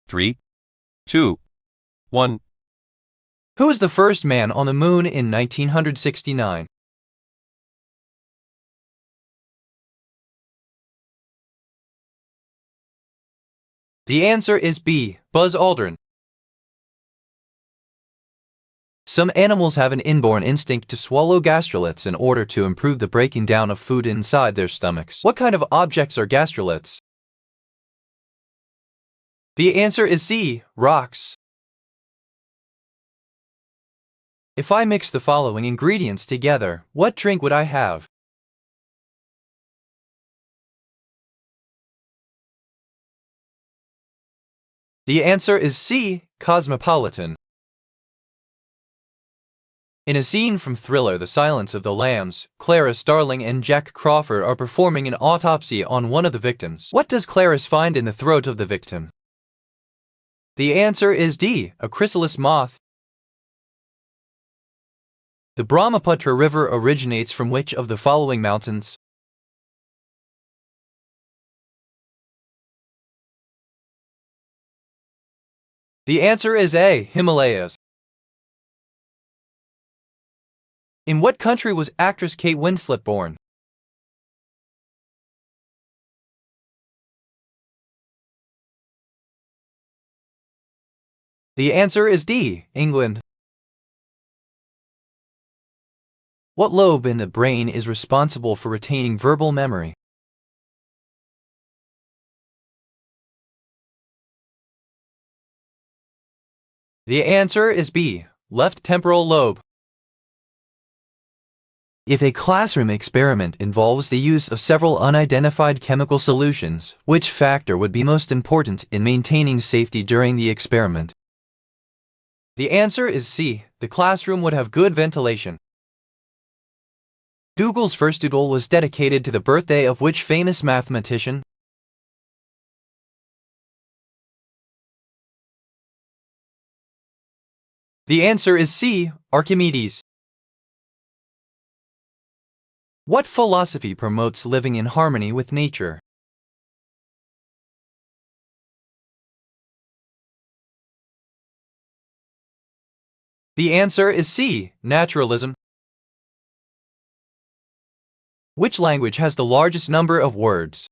3, 2, 1. Who was the first man on the moon in 1969? The answer is B. Buzz Aldrin. Some animals have an inborn instinct to swallow gastroliths in order to improve the breaking down of food inside their stomachs. What kind of objects are gastroliths? The answer is C. Rocks. If I mix the following ingredients together, what drink would I have? The answer is C. Cosmopolitan. In a scene from Thriller: The Silence of the Lambs, Clarice Starling and Jack Crawford are performing an autopsy on one of the victims. What does Clarice find in the throat of the victim? The answer is D. A chrysalis moth. The Brahmaputra River originates from which of the following mountains? The answer is A. Himalayas. In what country was actress Kate Winslet born? The answer is D. England. What lobe in the brain is responsible for retaining verbal memory? The answer is B. Left temporal lobe. If a classroom experiment involves the use of several unidentified chemical solutions, which factor would be most important in maintaining safety during the experiment? The answer is C. The classroom would have good ventilation. Google's first doodle was dedicated to the birthday of which famous mathematician? The answer is C. Archimedes. What philosophy promotes living in harmony with nature? The answer is C. Naturalism. Which language has the largest number of words?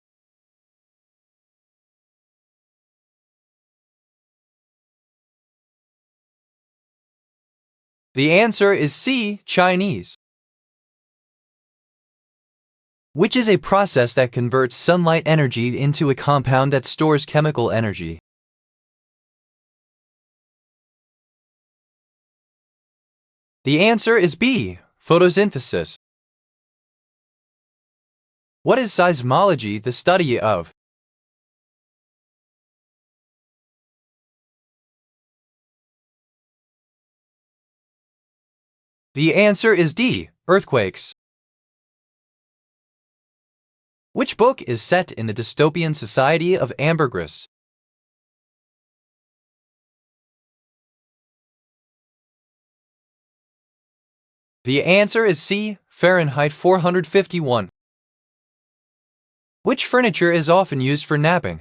The answer is C. Chinese. Which is a process that converts sunlight energy into a compound that stores chemical energy? The answer is B. Photosynthesis. What is seismology the study of? The answer is D. Earthquakes. Which book is set in the dystopian society of Ambergris? The answer is C. Fahrenheit 451. Which furniture is often used for napping?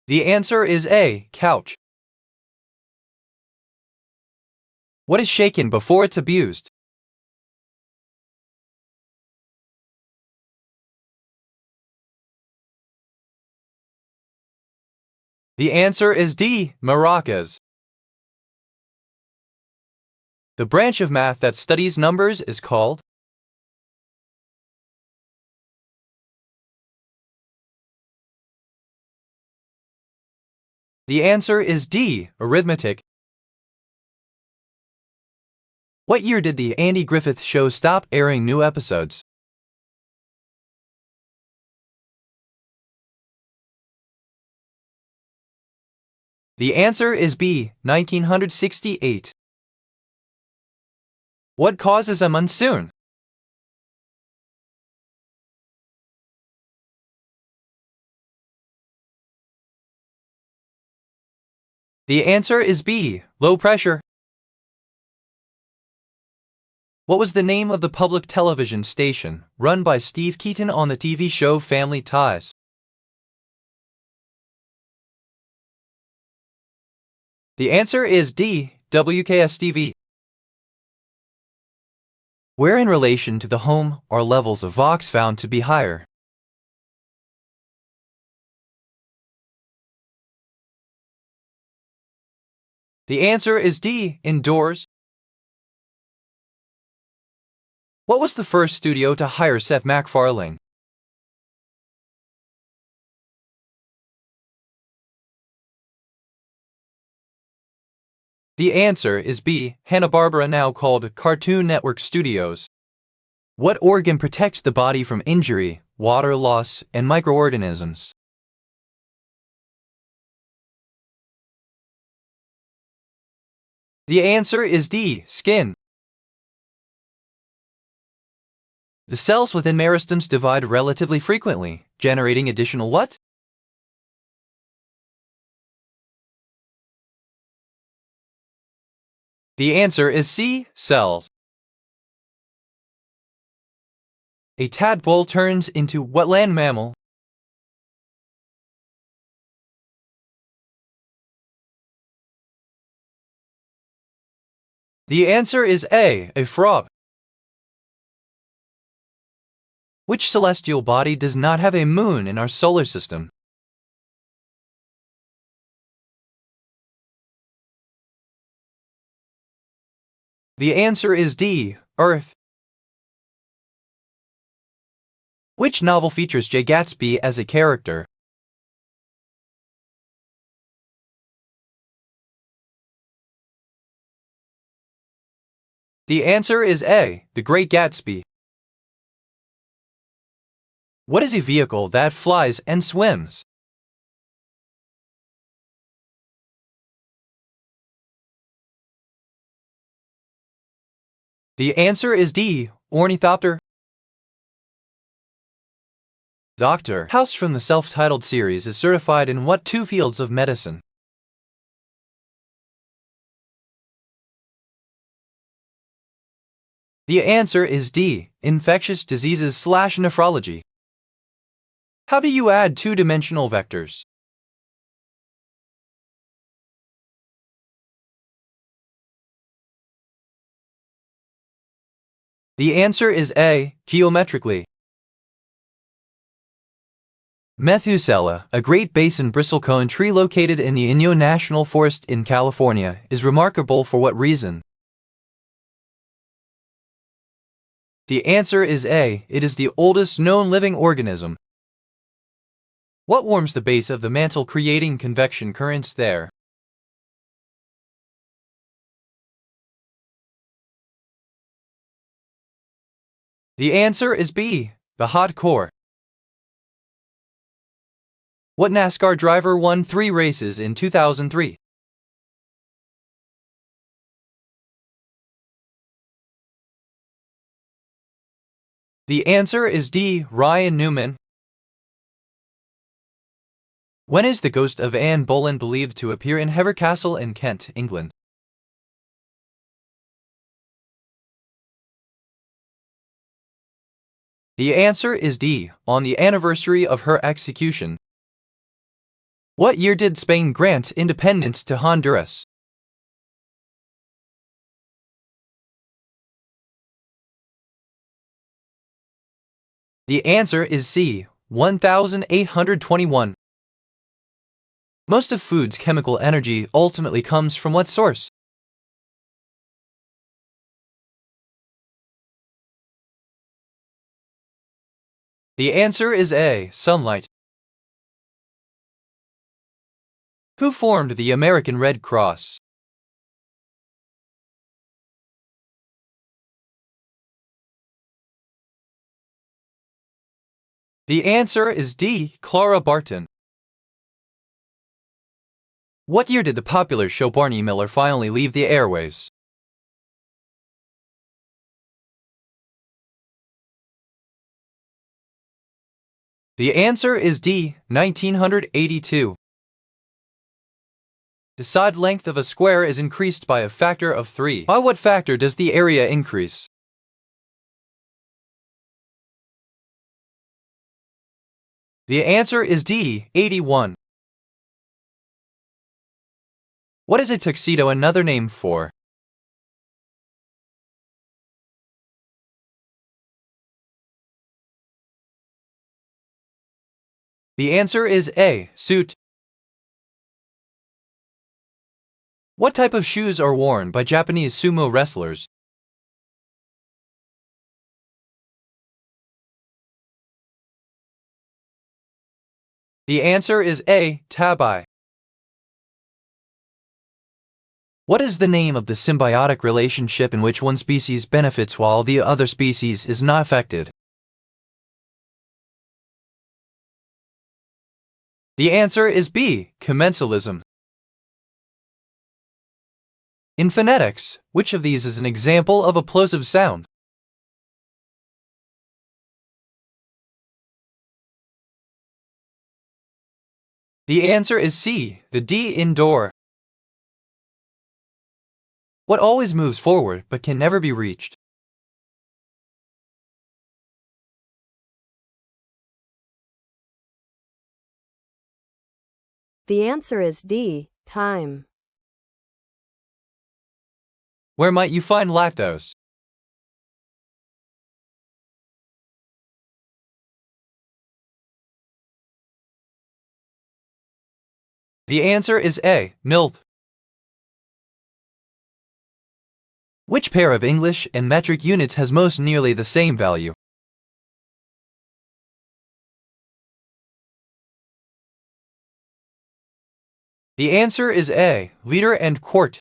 The answer is A. Couch. What is shaken before it's abused? The answer is D. Maracas. The branch of math that studies numbers is called? The answer is D. Arithmetic. What year did the Andy Griffith Show stop airing new episodes? The answer is B. 1968. What causes a monsoon? The answer is B. Low pressure. What was the name of the public television station run by Steve Keaton on the TV show Family Ties? The answer is D, WKS-TV. Where in relation to the home are levels of VOX found to be higher? The answer is D, indoors. What was the first studio to hire Seth MacFarlane? The answer is B, Hanna-Barbera, now called Cartoon Network Studios. What organ protects the body from injury, water loss, and microorganisms? The answer is D, skin. The cells within meristems divide relatively frequently, generating additional what? The answer is C, cells. A tadpole turns into what land mammal? The answer is A, a frog. Which celestial body does not have a moon in our solar system? The answer is D, Earth. Which novel features Jay Gatsby as a character? The answer is A, The Great Gatsby. What is a vehicle that flies and swims? The answer is D, ornithopter. Dr. House from the self-titled series is certified in what two fields of medicine? The answer is D, infectious diseases/nephrology. How do you add two-dimensional vectors? The answer is A, geometrically. Methuselah, a Great Basin bristlecone tree located in the Inyo National Forest in California, is remarkable for what reason? The answer is A, it is the oldest known living organism. What warms the base of the mantle, creating convection currents there? The answer is B, the hot core. What NASCAR driver won 3 races in 2003? The answer is D, Ryan Newman. When is the ghost of Anne Boleyn believed to appear in Hever Castle in Kent, England? The answer is D, on the anniversary of her execution. What year did Spain grant independence to Honduras? The answer is C, 1821. Most of food's chemical energy ultimately comes from what source? The answer is A, sunlight. Who formed the American Red Cross? The answer is D, Clara Barton. What year did the popular show Barney Miller finally leave the airwaves? The answer is D, 1982. The side length of a square is increased by a factor of 3. By what factor does the area increase? The answer is D. 81. What is a tuxedo another name for? The answer is A. Suit. What type of shoes are worn by Japanese sumo wrestlers? The answer is A. Tabi. What is the name of the symbiotic relationship in which one species benefits while the other species is not affected? The answer is B. Commensalism. In phonetics, which of these is an example of a plosive sound? The answer is C. The D in door. What always moves forward but can never be reached? The answer is D. Time. Where might you find lactose? The answer is A. Milk. Which pair of English and metric units has most nearly the same value? The answer is A. Liter and quart.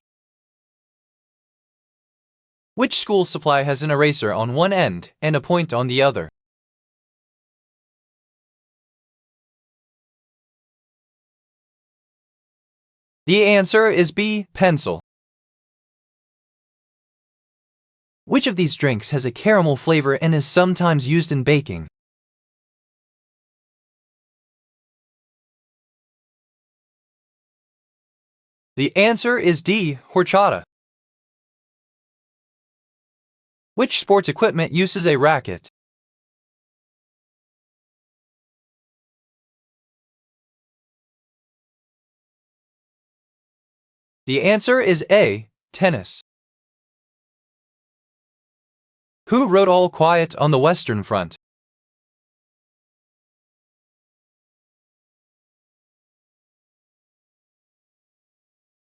Which school supply has an eraser on one end and a point on the other? The answer is B. Pencil. Which of these drinks has a caramel flavor and is sometimes used in baking? The answer is D. Horchata. Which sports equipment uses a racket? The answer is A. Tennis. Who wrote All Quiet on the Western Front?